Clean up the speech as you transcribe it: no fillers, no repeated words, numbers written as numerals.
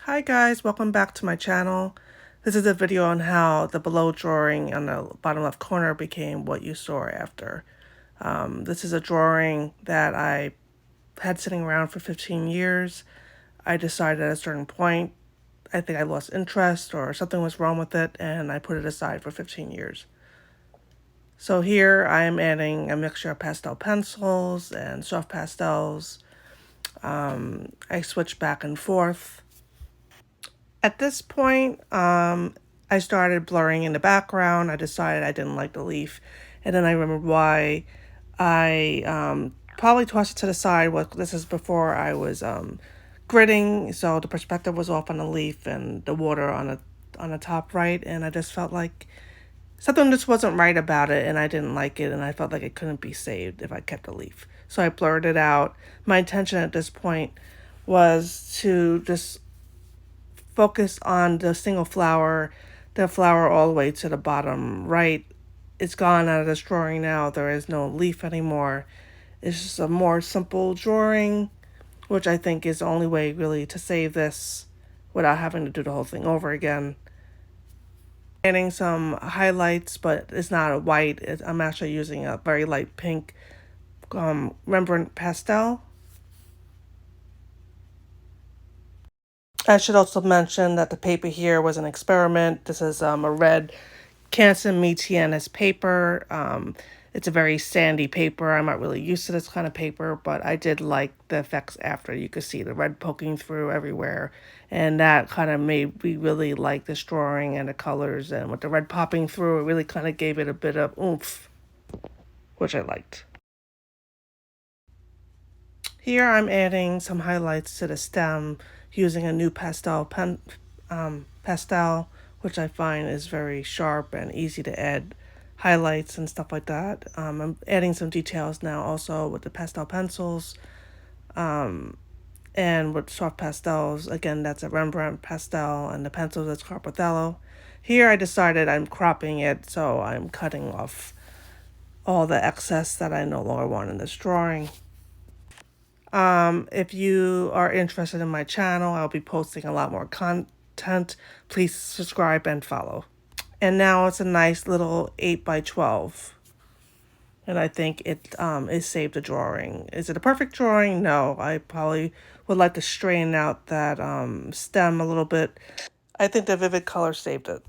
Hi guys, welcome back to my channel. This is a video on how the below drawing on the bottom left corner became what you saw after. This is a drawing that I had sitting around for 15 years. I decided at a certain point, I think I lost interest or something was wrong with it, and I put it aside for 15 years. So here I am adding a mixture of pastel pencils and soft pastels. I switch back and forth. At this point, I started blurring in the background. I decided I didn't like the leaf. And then I remembered why I probably tossed it to the side. This is before I was gridding, so the perspective was off on the leaf and the water on the top right. And I just felt like something just wasn't right about it, and I didn't like it, and I felt like it couldn't be saved if I kept the leaf. So I blurred it out. My intention at this point was to just focus on the single flower, the flower all the way to the bottom right. It's gone out of this drawing now. There is no leaf anymore. It's just a more simple drawing, which I think is the only way really to save this without having to do the whole thing over again. Adding some highlights, but it's not a white. I'm actually using a very light pink Rembrandt pastel. I should also mention that the paper here was an experiment. This is a red Canson Métiennes paper. It's a very sandy paper. I'm not really used to this kind of paper, but I did like the effects after. You could see the red poking through everywhere, and that kind of made me really like this drawing and the colors, and with the red popping through, it really kind of gave it a bit of oomph, which I liked. Here I'm adding some highlights to the stem using a new pastel, which I find is very sharp and easy to add highlights and stuff like that. I'm adding some details now also with the pastel pencils, and with soft pastels. Again, that's a Rembrandt pastel, and the pencils is Carpathello. Here I decided I'm cropping it, so I'm cutting off all the excess that I no longer want in this drawing. If you are interested in my channel, I'll be posting a lot more content. Please subscribe and follow. And now it's a nice little 8 by 12. And I think it is saved a drawing. Is it a perfect drawing? No. I probably would like to straighten out that stem a little bit. I think the vivid color saved it.